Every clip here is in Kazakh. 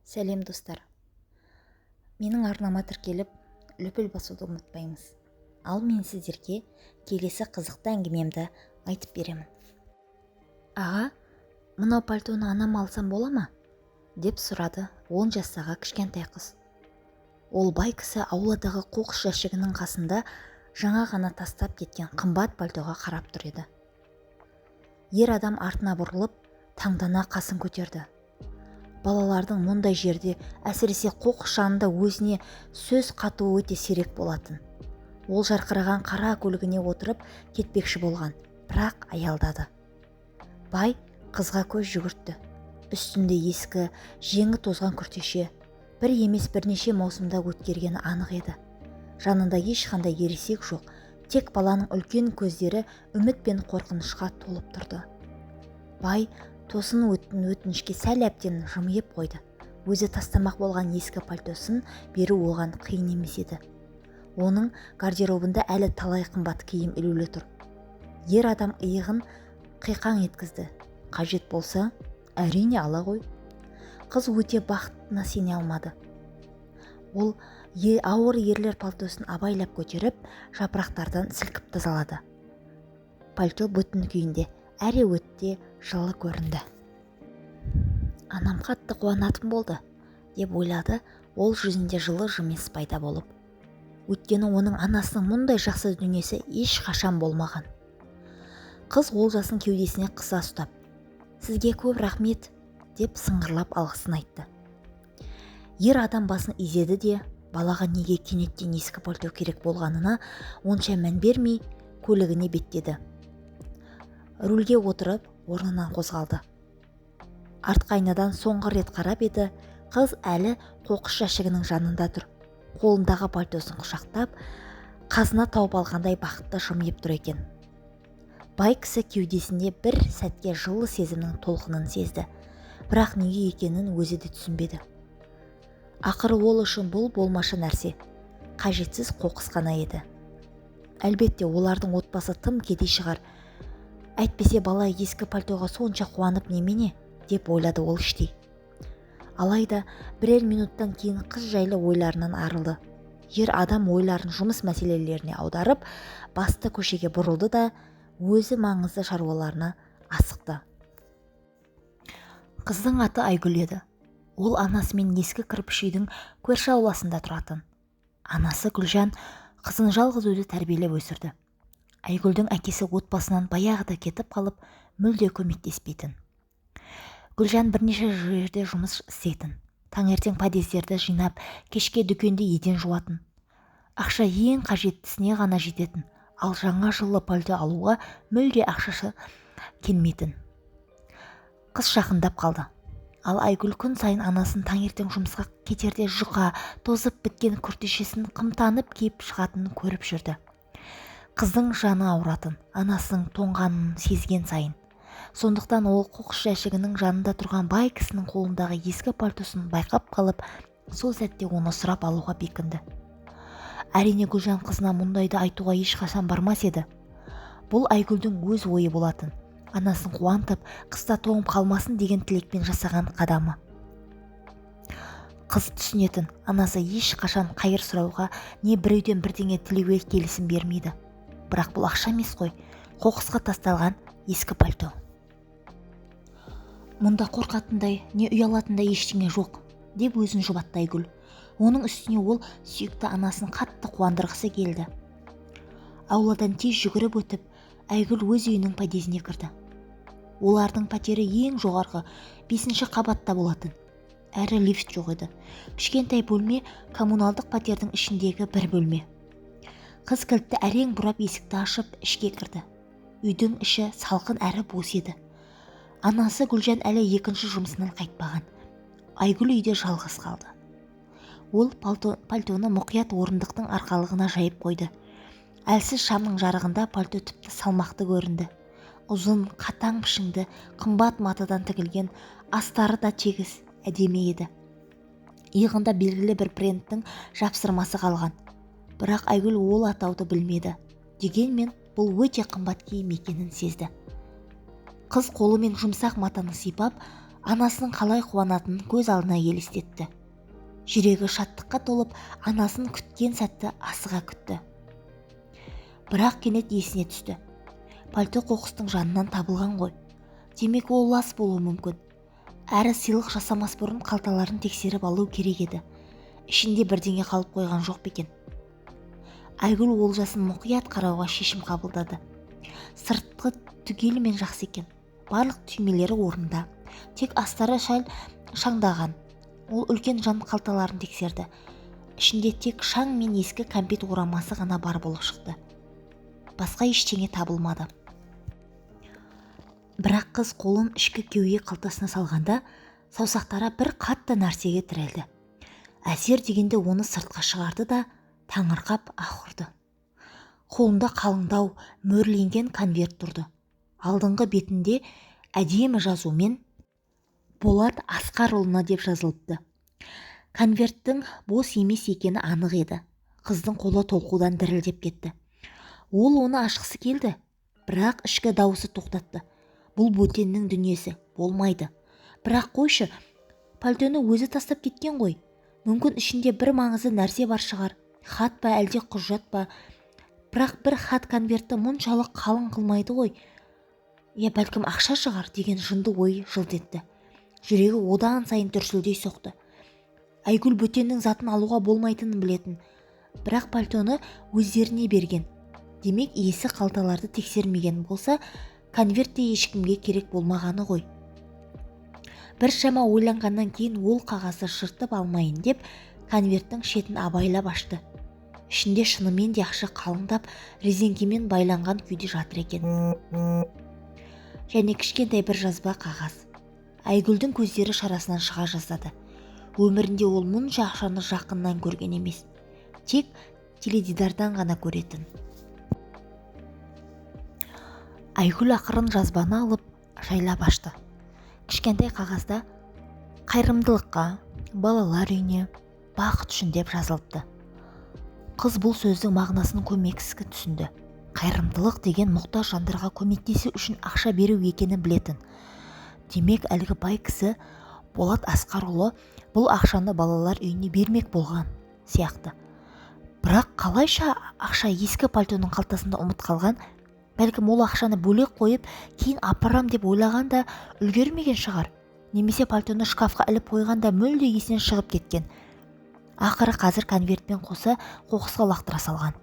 Сәлем достар. Менің арнама тіркеліп, лүпіл басуды ұмытпаймыз. Ал мен сіздерге келесі қызықты әңгімемді айтып беремін. Аға, мынау пальтоны анам алсам бола ма? Деп сұрады 10 жастағы кішкентай қыз. Ол бай кісі ауладағы қоқыс жәшігінің қасында жаңа ғана тастап кеткен қымбат пальтоға қарап тұр еді. Ер адам артына бұрылып, таңдана қасын көтерді. Балалардың мұндай жерде, әсіресе қоқыс жанында өзіне сөз қатуы өте сирек болатын. Ол жарқыраған қара көлігіне отырып кетпекші болған, бірақ аялдады. Бай қызға көз жүгіртті. Үстінде ескі, жеңі тозған күртеше, бір емес бірнеше маусымда өткергені анық еді. Жанында ешқандай ересек жоқ, тек баланың үлкен көздері үміт пен қорқынышқа толып тұрды. Бай тосын өтінішке сәл әбден жымиып қойды. Өзі тастамақ болған ескі пальтосын беру оған қиын емес еді. Оның гардеробында әлі талай қымбат киім ілулі тұр. Ер адам иығын қиқаң еткізді. Қажет болса, әрине ала ғой. Қыз өте бақытына сене алмады. Ол ауыр ерлер пальтосын абайлап көтеріп, жапырақтардан сілкіп тазалады. Пальто бүтін күйінде, әрі өтте жылы көрінді. Анам қатты қуанатын болды, деп ойлады ол жүзінде жылы жымиыс пайда болып. Өйткені оның анасының мұндай жақсы дүниесі ешқашан болмаған. Қыз олжасын кеудесіне қыса ұстап, «Сізге көп рахмет», деп сыңғырлап алғысын айтты. Ер адам басын изеді де, балаға неге кенеттен ескі пальто керек болғанына онша мән бермей, көлігіне беттеді. Рульге отырып, орнынан қозғалды. Артқы айнадан соңғы рет қарап еді, қыз әлі қоқыс жәшігінің жанында тұр. Қолындағы пальтосын құшақтап, қазына тауып алғандай бақытты жымиып тұр екен. Бай кісі кеудесінде бір сәтке жылы сезімнің толқынын сезді, бірақ неге екенін өзі де түсінбеді. Ақыры ол үшін бұл болмашы нәрсе, қажетсіз қоқыс қана еді. Әлбетте, олардың отбасы тым кедей шығар. Әйтпесе бала ескі пальтоға сонша қуанып немене, деп ойлады ол іштей. Алайда бірер минуттан кейін қыз жайлы ойларынан арылды. Ер адам ойларын жұмыс мәселелеріне аударып, басты көшеге бұрылды да өзі маңызды шаруаларына асықты. Қыздың аты Айгүл еді. Ол анасымен ескі кірпіш үйдің көрші ауласында тұратын. Анасы Гүлжан қызын жалғыз өзі тәрбиелеп өсірді. Айгүлдің әкесі отбасынан баяғыда кетіп қалып, мүлде көмектеспейтін. Гүлжан бірнеше жерде жұмыс істейтін. Таңертең подъездерді жинап, кешке дүкенде еден жуатын. Ақша ең қажеттісіне ғана жететін, ал жаңа жылы пальто алуға мүлде ақшасы келмейтін. Қыз жақындап қалды. Ал Айгүл күн сайын анасын таңертең жұмысқа кетерде жұқа, тозып біткен күртешесін қымтанып киіп шығатынын көріп жүрді. Қыздың жаны ауыратын, анасының тоңғанын сезген сайын. Сондықтан ол қоқыс жәшігінің жанында тұрған бай кісінің қолындағы ескі пальтосын байқап қалып, сол сәтте оны сұрап алуға бекінді. Әрине Гүлжан қызына мұндайды айтуға ешқашан бармас еді. Бұл Айгүлдің өз ойы болатын. Анасын қуантып, қыста тоңып қалмасын деген тілекпен жасаған қадамы. Қыз түсінетін, анасы ешқашан қайыр сұрауға, не біреуден бірдеңе тілеуге келісім бермейді. Бірақ бұл ақша емес қой, қоқысқа тасталған ескі пальто. Мұнда қорқатындай, не ұялатындай ештеңе жоқ, деп өзін жұбатты Айгүл. Оның үстіне ол сүйікті анасын қатты қуандырғысы келді. Ауладан тез жүгіріп өтіп, Айгүл өз үйінің подъезіне кірді. Олардың пәтері ең жоғарғы 5-ші қабатта болатын. Әрі лифт жоқ еді. Кішкентай бөлме коммуналдық пәтердің ішіндегі бір бөлме. Қыз кілтті әрең бұрап есікті ашып ішке кірді. Үйдің іші салқын әрі бос еді. Анасы Гүлжан әлі екінші жұмысынан қайтпаған. Айгүл үйде жалғыз қалды. Ол пальтоны мұқият орындықтың арқалығына жайып қойды. Әлсіз шамның жарығында пальто тіпті салмақты көрінді. Ұзын, қатаң пішіңді, қымбат матадан тігілген, астары да тегіс, әдемі еді. Иығында белгілі бір брендтің жапсырмасы қалған. Бірақ Айгүл ол атауды білмеді. Дегенмен бұл өте қымбат киім екенін сезді. Қыз қолымен жұмсақ матаны сипап, анасының қалай қуанатынын көз алдына елестетті. Жүрегі шаттыққа толып, анасын күткен сәтті асыға күтті. Бірақ кенет есіне түсті. Пальто қоқыстың жанынан табылған ғой. Демек ол лас болуы мүмкін. Әрі сыйлық жасамас бұрын қалталарын тексеріп алу керек еді. Ішінде бірдеңе қалып қойған жоқ па екен? Айгүл олжасын мұқият қарауға шешім қабылдады. Сыртқы түгелімен жақсы екен. Барлық түймелері орнында. Тек астары шәл шаңдаған. Ол үлкен жан қалталарын тексерді. Ішінде тек шаң мен ескі кәмпит орамасы ғана бар болып шықты. Басқа ештеңе табылмады. Бірақ қыз қолын ішкі кеуде қалтасына салғанда, саусақтары бір қатты нәрсеге тірелді. Әсер дегенде оны сыртқа шығарды да таңырқап аһ ұрды. Қолында қалыңдау мөрленген конверт тұрды. Алдыңғы бетінде әдемі жазумен Болат Асқарұлына деп жазылыпты. Конверттің бос емес екені анық еді. Қыздың қолы толқудан дірілдеп кетті. Ол оны ашқысы келді, бірақ ішкі дауысы тоқтатты. Бұл бөтеннің дүниесі, болмайды. Бірақ қойшы, пальтоны өзі тастап кеткен ғой. Мүмкін ішінде бір маңызды нәрсе бар шығар. Хат па, әлде құжат па. Бірақ бір хат конвертті мұншалық қалың қылмайды ғой. Бәлкім ақша шығар деген жынды ой жылт етті. Жүрегі одан сайын дүрсілдей соқты. Айгүл бөтеннің затын алуға болмайтынын білетін. Бірақ пальтоны өздеріне берген. Демек иесі қалталарды тексермеген болса, конвертте ешкімге керек болмағаны ғой. Бір шама ойланғаннан кейін ол қағазды жыртып алмайын деп, конверттің шетін абайлап ашты. Ішінде шынымен де ақша қалыңдап, резеңкемен байланған күйде жатыр екен. Және кішкентай бір жазба қағаз. Айгүлдің көздері шарасынан шыға жаздады. Өмірінде ол мұнша ақшаны жақыннан көрген емес. Тек теледидардан ғана көретін. Айгүл ақырын жазбаны алып, жайлап ашты. Кішкентай қағазда қайырымдылыққа, балалар үйіне, бақыт үшін деп жазылыпты. Қыз бұл сөздің мағынасын көмексіз түсінді. Қайырымдылық деген мұқтаж жандарға көмектесу үшін ақша беру екенін білетін. Демек әлгі бай кісі Болат Асқарұлы бұл ақшаны балалар үйіне бермек болған сияқты. Бірақ қалайша ақша ескі пальтоның қалтасында ұмыт қалған? Бәлкім ол ақшаны бөлек қойып, кейін апарам деп ойлаған да үлгермеген шығар. Немесе пальтоны шкафқа іліп қойғанда мүлде есінен шығып кеткен. Ақыры қазір конвертпен қоса қоқысқа лақтыра салған.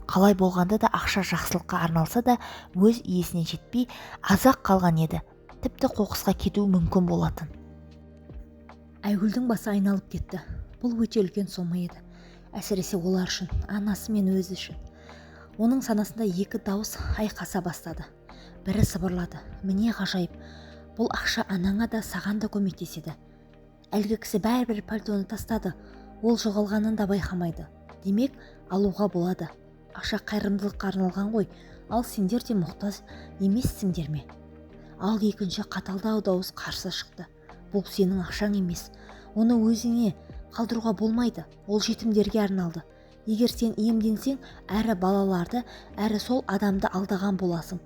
Қалай болғанда да ақша жақсылыққа арналса да өз иесіне жетпей азақ қалған еді. Тіпті қоқысқа кетуі мүмкін болатын. Айгүлдің басы айналып кетті. Бұл өте үлкен сома еді. Әсіресе олар үшін, анасы мен өзі үшін. Оның санасында екі дауыс айқаса бастады. Бірі сыбырлады. Міне ғажайып. Бұл ақша анаңа да саған да көмектеседі. Әлгі кісі бәрібір пальтоны тастады. Ол жоғалғанын да байқамайды. Демек, алуға болады. Ақша қайырымдылыққа арналған ғой. Ал сендер де мұқтаж емессіңдер ме? Ал екінші қаталдау дауыс қарсы шықты. Бұл сенің ақшаң емес. Оны өзіңе қалдыруға болмайды. Ол жетімдерге арналды. Егер сен иемденсең, әрі балаларды, әрі сол адамды алдаған боласың.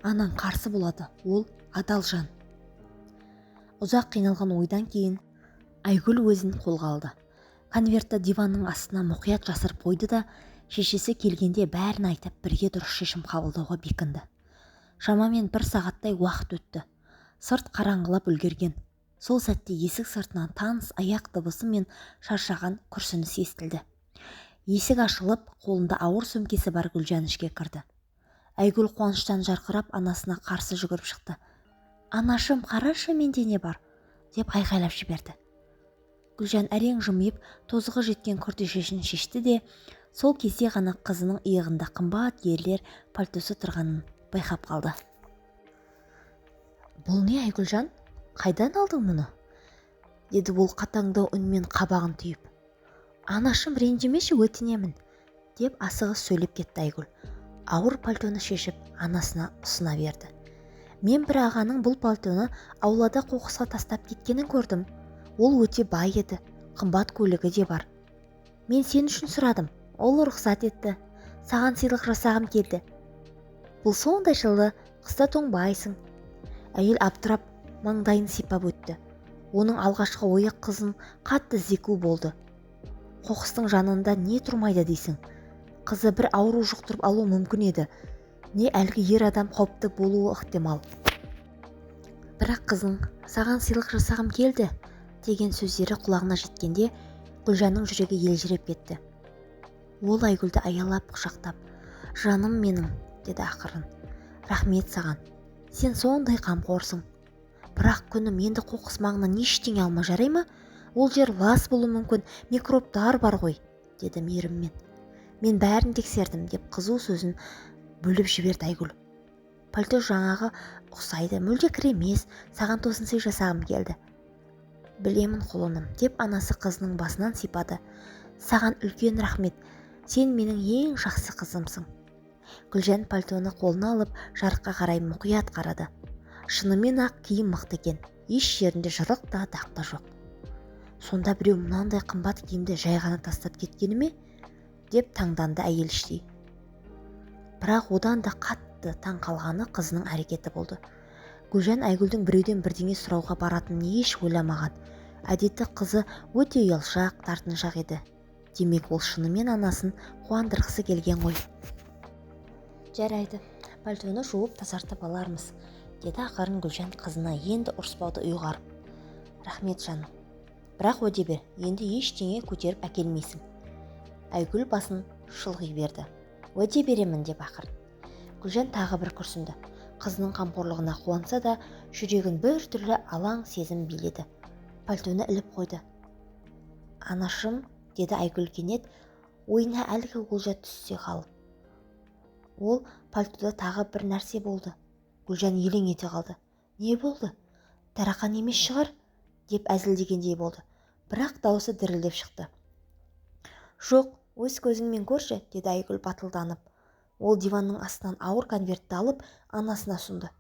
Анаң қарсы болады. Ол адал жан. Ұзақ қиналған ойдан кейін Айгүл өзін қолға алды. Конвертті диванның астына мұқият жасырып қойды да, шешесі келгенде бәрін айтып, бірге дұрыс шешім қабылдауға бекінді. Шамамен 1 сағаттай уақыт өтті. Сырт қараңғылап үлгерген. Сол сәтте есік сыртынан таныс аяқ дыбысы мен шаршаған күрсініс естілді. Есік ашылып, қолында ауыр сөмкесі бар Гүлжан ішке кірді. Айгүл қуаныштан жарқырап анасына қарсы жүгіріп шықты. «Анашым, қарашы, менде не бар?» деп айқайлап жіберді. Гүлжан әрең жымиып, тозығы жеткен күртешесін шешті де, сол кезде ғана қызының иығында қымбат ерлер пальтосы тұрғанын байқап қалды. «Бұл не, Айгүлжан? Қайдан алдың мұны?» деді ол қатаңдау үнмен қабағын түйіп. «Анашым, ренжімеші, өтінемін», деп асығыс сөйлеп кетті Айгүл. Ауыр пальтоны шешіп, анасына ұсына берді. «Мен бір ағаның бұл пальтоны аулада қоқысқа тастап кеткенін көрдім. Ол өте бай еді, қымбат көлігі де бар. Мен сен үшін сұрадым, ол рұқсат етті. Саған сыйлық жасағым келді. Бұл сондай жылы, қыста тоңбайсың». Әйел абдырап, маңдайын сипап өтті. Оның алғашқы ойы қызын қатты зеку болды. Қоқыстың жанында не тұрмайды дейсің? Қызы бір ауру жұқтырып алу мүмкін еді. Не әлгі ер адам қауіпті болуы ықтимал. Бірақ қызың саған сыйлық жасағым келді деген сөздері құлағына жеткенде Гүлжанның жүрегі елжіреп кетті. Ол Айгүлді аялап құшақтап, «Жаным менің», деді ақырын. «Рахмет саған. Сен сондай қамқорсың. Бірақ күнім енді қоқыс маңынан ештеңе алма, жарай ма? Ол жер лас болуы мүмкін, микробтар бар ғой», деді мейіріммен. «Мен бәрін тексердім», деп қызу сөзін бөліп жіберді Айгүл. «Пальто жаңағы ұқсайды, мүлде кір емес, саған тосын сый жасағым келді». «Білемін құлыным», деп анасы қызының басынан сипады. «Саған үлкен рахмет, сен менің ең жақсы қызымсың». Гүлжан пальтоны қолына алып жарыққа қарай мұқият қарады. Шынымен ақ киім мықты екен, еш жерінде жырық та дақ та жоқ. «Сонда біреу мынандай қымбат киімді жай ғана тастап кеткені ме?» деп таңданды әйел іштей. Бірақ одан да қатты таң қалғаны қызының әрекеті болды. Гүлжан Айгүлдің біреуден бірдеңе сұрауға баратынын еш ойламаған. Әдетті қызы өте ұялшақ, тартыншақ еді. Демек ол шынымен анасын қуандырғысы келген ғой. «Жарайды, пальтоны жуып тазартып алармыз», деді ақырын Гүлжан қызына енді ұрыспауды ұйғарып. «Рахмет жаным. Бірақ уәде бер, енді ештеңе көтеріп әкелмейсің». Айгүл басын шұлғи берді. «Уәде беремін», деп ақырын. Гүлжан тағы бір күрсінді. Қызының қамқорлығына қуанса да, жүрегін бір түрлі алаң сезім биледі. Пальтоны іліп қойды. «Анашым», деді Айгүл кенет, ойына әлгі олжа түссе қалып. Ол пальтода тағы бір нәрсе болды. Гүлжан елең ете қалды. «Не болды? Тарақан емес шығар?» деп әзілдегендей болды. Бірақ дауысы дірілдеп шықты. «Жоқ, өз көзіңмен көрші», деді Айгүл батылданып. Ол диванның астынан ауыр конвертті алып анасына сұнды.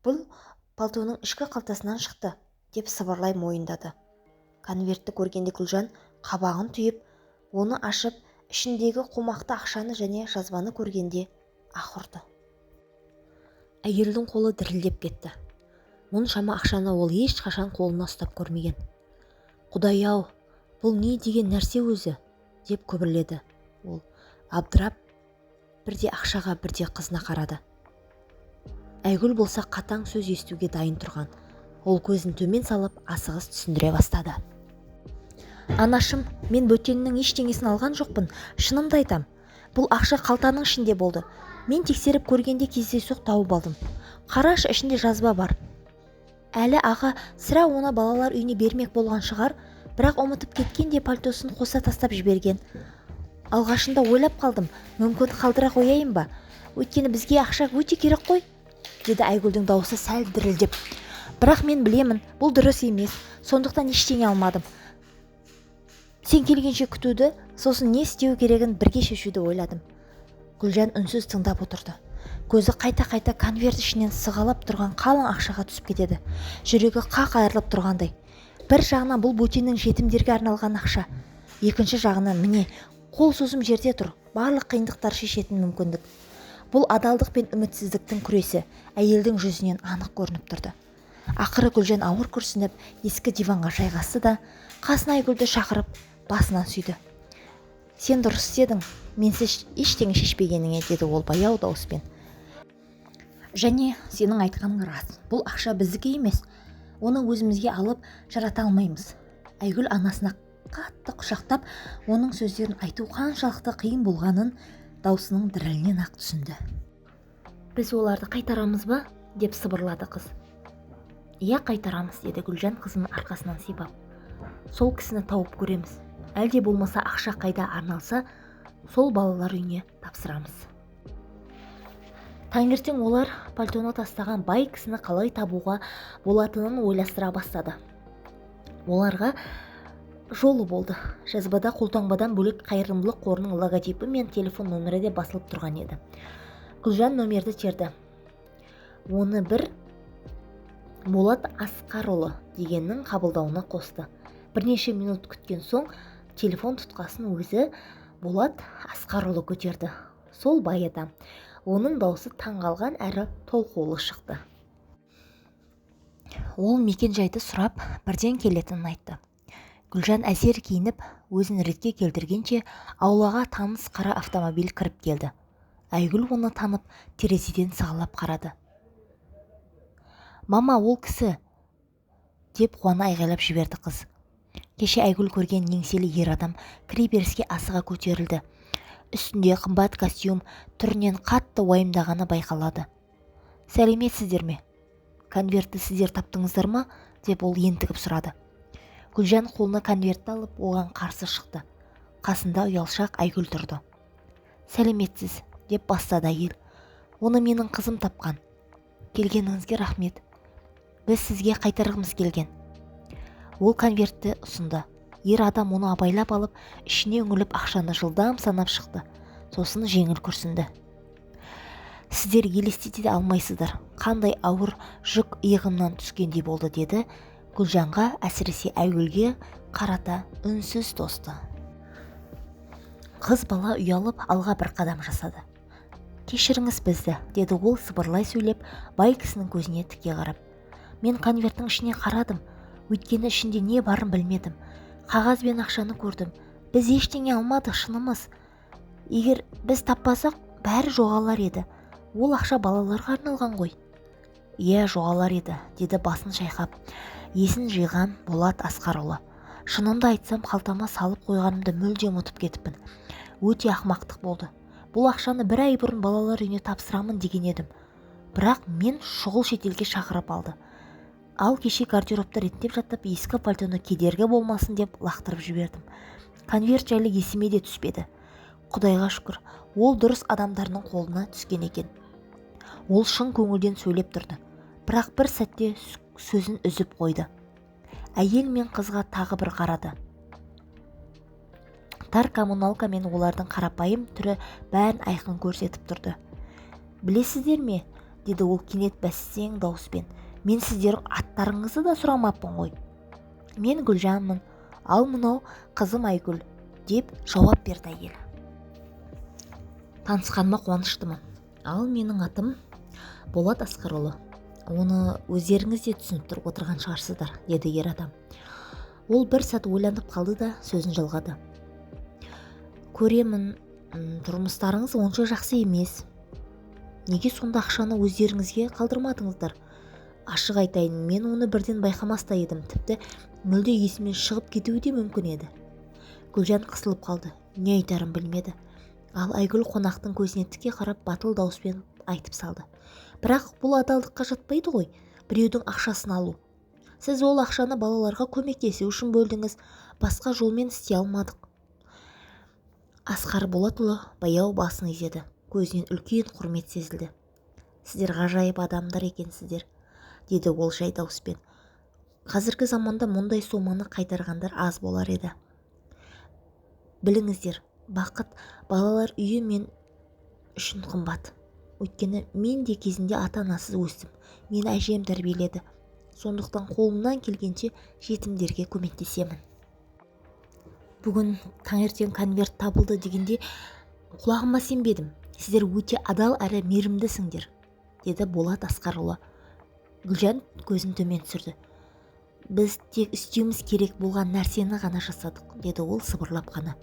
«Бұл пальтоның ішкі қалтасынан шықты», деп сыбырлай мойындады. Конвертті көргенде Гүлжан қабағын түйіп, оны ашып, ішіндегі қомақты ақшаны және жазбаны көргенде аһ ұрды. Әйелдің қолы дірілдеп кетті. Мұншама ақшаны ол ешқашан қолына ұстап көрмеген. «Құдай-ау, бұл не деген нәрсе өзі?» деп күбірледі. Ол абдырап, бірде ақшаға, бірде қызына қарады. Айгүл болса қатаң сөз естуге дайын тұрған. Ол көзін төмен салып, асығыс түсіндіре бастады. «Анашым, мен бөтеннің ештеңесін алған жоқпын, шынымды айтам. Бұл ақша қалтаның ішінде болды. Мен тексеріп көргенде кездейсоқ тауып алдым. Қарашы, ішінде жазба бар. Әлі аға сірә оны балалар үйіне бермек болған шығар, бірақ ұмытып кеткенде пальтосын қоса тастап жіберген. Алғашында ойлап қалдым, мүмкін қалдыра қояйын ба? Өйткені бізге ақша өте керек қой», деді Айгүлдің дауысы сәл дірілдеп. «Бірақ мен білемін, бұл дұрыс емес, сондықтан ештеңе алмадым. Сен келгенше күтуді, сосын не істеу керегін бірге шешуді ойладым». Гүлжан үнсіз тыңдап отырды. Көзі қайта-қайта конверт ішінен сығалап тұрған қалың ақшаға түсіп кетеді. Жүрегі қақ айырылып тұрғандай. Бір жағынан бұл бөтеннің жетімдерге арналған ақша. Екінші жағынан міне, қол созым жерде тұр, барлық қиындықтар шешетін мүмкіндік. Бұл адалдық пен үмітсіздіктің күресі әйелдің жүзінен анық көрініп тұрды. Ақыры Гүлжан ауыр күрсініп, ескі диванға жайғасты да, қасына Айгүлді шақырып, басынан сүйді. «Сен дұрыс істедің, менсіз ештеңе шешпегеніңе», деді ол баяу дауыспен. «Және сенің айтқаның рас, бұл ақша біздікі емес. Оны өзімізге алып жарата алмаймыз». Айгүл анасына қатты құшақтап, оның сөздерін айту қаншалықты қиын болғанын даусының дірілінен ақ түсінді. «Біз оларды қайтарамыз ба?» деп сыбырлады қыз. «Иә, қайтарамыз», деді Гүлжан қызының арқасынан сипап. «Сол кісіні тауып көреміз. Әлде болмаса ақша қайда арналса, сол балалар үйіне тапсырамыз». Таңертең олар пальтоны тастаған бай кісіні қалай табуға болатынын ойластыра бастады. Оларға жолы болды. Жазбада қолтаңбадан бөлек қайырымдылық қорының логотипі мен телефон нөмірі де басылып тұрған еді. Гүлжан нөмерді терді. Оны бір Болат Асқарұлы дегеннің қабылдауына қосты. Бірнеше минут күткен соң телефон тұтқасын өзі Болат Асқарұлы көтерді. Сол бай адам. Оның даусы таңғалған әрі толқулы шықты. ол мекен-жайды сұрап бірден келетінін айтты. Гүлжан әзер киініп, өзін ретке келтіргенше аулаға таныс қара автомобиль кіріп келді. Айгүл оны танып, терезеден сығалап қарады. «Мама, ол кісі!» деп қуана айғайлап жіберді қыз. Кеше Айгүл көрген еңселі ер адам кіреберіске асыға көтерілді. Үстінде қымбат костюм, түрінен қатты уайымдағаны байқалады. «Сәлеметсіздер ме? Конвертті сіздер таптыңыздар ма?» деп ол ентігіп сұрады. Гүлжан қолына конвертті алып, оған қарсы шықты. Қасында ұялшақ Айгүл тұрды. «Сәлеметсіз», деп бастады әйел. «Оны менің қызым тапқан. Келгеніңізге рахмет. Біз сізге қайтарғымыз келген». Ол конвертті ұсынды. Ер адам оны абайлап алып, ішіне үңіліп ақшаны жылдам санап шықты. Сосын жеңіл күрсінді. «Сіздер елестете алмайсыздар, қандай ауыр жүк иығымнан түскендей болды», деді. Гүлжанға, әсіресе Айгүлге қарата үнсіз тосты. Қыз бала ұялып алға бір қадам жасады. «Кешіріңіз бізді», деді ол сыбырлай сөйлеп, бай кісінің көзіне тіке қарап. «Мен конверттің ішіне қарадым, өйткені ішінде не барын білмедім. Қағаз бен ақшаны көрдім. Біз ештеңе алмадық, шынымыз. Егер біз таппасақ, бәрі жоғалар еді. Ол ақша балаларға арналған ғой». «Иә, жоғалар еді», деді басын шайқап. Есін жиған Болат Асқарұлы. «Шынымды айтсам, қалтама салып қойғанымды мүлде ұмытып кетіппін. Өте ақмақтық болды. Бұл ақшаны 1 ай бұрын балалар үйіне тапсырамын деген едім. Бірақ мен шұғыл шетелге шақырып алды. Ал кеше гардеробты реттеп жатып, ескі пальтоны кедергі болмасын деп лақтырып жібердім. Конверт жайлы есіме де түспеді. Құдайға шүкір, ол дұрыс адамдардың қолына түскен екен». Ол шын көңілден сөйлеп тұрды. Бірақ бір сәтте сөзін үзіп қойды. Әйел мен қызға тағы бір қарады. Тар коммуналка мен олардың қарапайым түрі бәрін айқын көрсетіп тұрды. «Білесіздер ме?» деді ол кенет бәсең дауыспен. «Мен сіздердің аттарыңызды да сұрамаппын ғой». «Мен Гүлжанмын, ал мынау қызым Айгүл», деп жауап берді әйел. «Танысқаныма қуаныштымын. Ал менің атым Болат Асқарұлы. Оны өздеріңіз де түсініп отырған шығарсыздар», деді ер адам. Ол бір сәт ойланып қалды да сөзін жалғады. «Көремін, тұрмыстарыңыз онша жақсы емес. Неге сонда ақшаны өздеріңізге қалдырмадыңыздар? Ашық айтайын, мен оны бірден байқамаста едім, тіпті мүлде есімнен шығып кетуі де мүмкін еді». Гүлжан қысылып қалды, не айтарын білмеді. Ал Айгүл қонақтың көзіне тіке қарап батыл дауыспен айтып салды. «Бірақ бұл адалдыққа жатпайды ғой, біреудің ақшасын алу. Сіз ол ақшаны балаларға көмектесу үшін бөлдіңіз, басқа жолмен істей алмадық». Асқар Болатұлы баяу басын изеді, көзінен үлкен құрмет сезілді. «Сіздер ғажайып адамдар екенсіздер», деді ол жай дауыспен. «Қазіргі заманда мұндай соманы қайтарғандар аз болар еді. Біліңіздер, бақыт балалар үйі мен үшін қымбат. Өйткені мен де кезінде ата-анасыз өстім. Мені әжем тәрбиеледі. Сондықтан қолымнан келгенше жетімдерге көмектесемін. Бүгін таңертең конверт табылды дегенде құлағыма сенбедім. Сіздер өте адал әрі мейірімдісіңдер», деді Болат Асқарұлы. Гүлжан көзін төмен түсірді. «Біз тек істеуіміз керек болған нәрсені ғана жасадық», деді ол сыбырлап қана.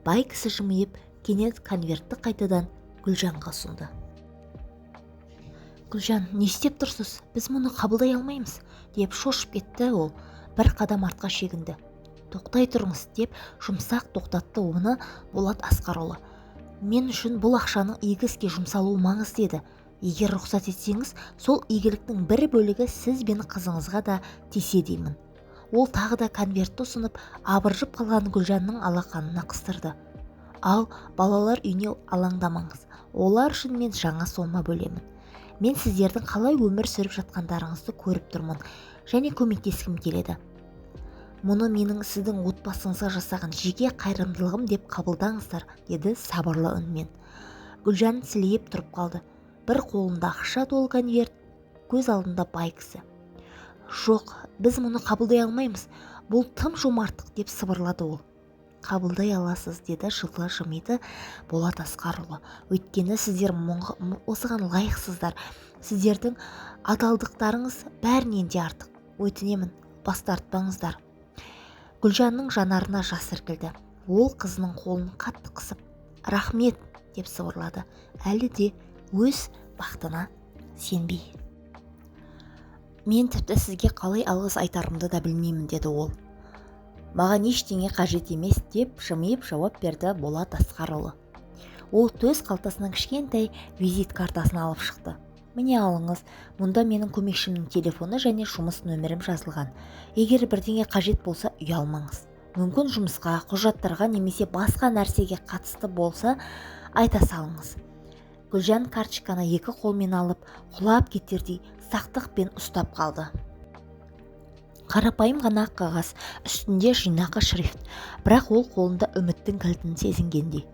Бай кісі жымиып, кенет конвертті қайтадан Гүлжанға ұсынды. «Гүлжан, не істеп тұрсыз? Біз мұны қабылдай алмаймыз», деп шошып кетті ол. Бір қадам артқа шегінді. «Тоқтай тұрыңыз», деп жұмсақ тоқтатты оны Болат Асқарұлы. «Мен үшін бұл ақшаның игі іске жұмсалуы маңызды еді. Егер рұқсат етсеңіз, сол игіліктің бір бөлігі сіз бен қызыңызға да тисе деймін». Ол тағы да конвертті ұсынып, абыржып қалған Гүлжанның алақанына қыстырды. «Ал балалар үйіне алаңдамаңыз. Олар үшін мен жаңа сома бөлемін. Мен сіздердің қалай өмір сүріп жатқандарыңызды көріп тұрмын және көмектескім келеді. Мұны менің сіздің отбасыңызға жасаған жеке қайырымдылығым деп қабылдаңыздар», деді сабырлы үнмен. Гүлжан сілейіп тұрып қалды. Бір қолында ақша толы конверт, көз алдында бай кісі. «Жоқ, біз мұны қабылдай алмаймыз. Бұл тым жомарттық», деп сыбырлады ол. «Қабылдай аласыз», деді жылы жымиды Болат Асқарұлы. «Өйткені сіздер осыған лайықсыздар. Сіздердің адалдықтарыңыз бәрінен де артық. өтінемін, бас тартпаңыздар. Гүлжанның жанарына жас іркілді. Ол қызының қолын қатты қысып, рахмет деп сыбырлады, әлі де өз бақытына сенбей. Мен тіпті сізге қалай алғыс айтарымды да білмеймін, деді ол. Маған ештеңе қажет емес, деп жымиып жауап берді Болат Асқарұлы. Ол төс қалтасынан кішкентай визит картасын алып шықты. Міне алыңыз, мұнда менің көмекшімнің телефоны және жұмыс нөмірім жазылған. Егер бірдеңе қажет болса, ұялмаңыз. Мүмкін жұмысқа, құжаттарға немесе басқа нәрсеге қатысты болса, айта салыңыз. Гүлжан карточканы екі қолмен алып, құлап кетердей сақтықпен ұстап қалды. Қарапайым ғана қағаз, үстінде жинақы шрифт, бірақ ол қолында үміттің кілтін сезінгендей.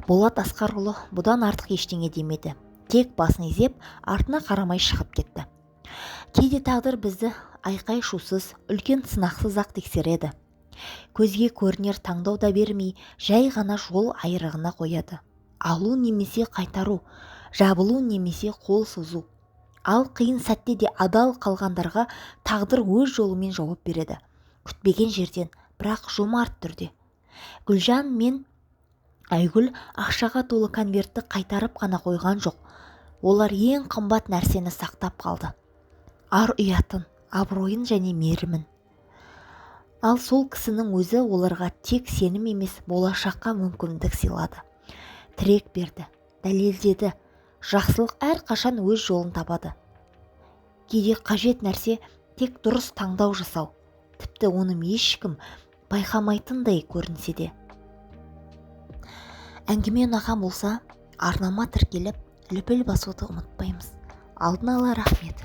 Болат Асқарұлы бұдан артық ештеңе демеді. Тек басын изеп, артына қарамай шығып кетті. Кейде тағдыр бізді айқай шусыз, үлкен сынақсыз-ақ тексереді. Көзге көрінер таңдау да бермей, жай ғана жол айрығына қояды. Алу немесе қайтару, жабылу немесе қол созу. Ал қиын сәтте де адал қалғандарға тағдыр өз жолымен жауап береді. Күтпеген жерден, бірақ жомарт түрде. Гүлжан мен Айгүл ақшаға толы конвертті қайтарып қана қойған жоқ. Олар ең қымбат нәрсені сақтап қалды. Ар ұятын, абыройын және мейірімін. Ал сол кісінің өзі оларға тек сенім емес, болашаққа мүмкіндік сыйлады. Тірек берді, дәлелдеді. Жақсылық әрқашан өз жолын табады. Кейде қажет нәрсе тек дұрыс таңдау жасау, тіпті оны ешкім байқамайтындай көрінсе де. Әңгіме ұнаған болса, арнама тіркеліп, лүпіл басуды ұмытпаймыз. Алдын ала рахмет.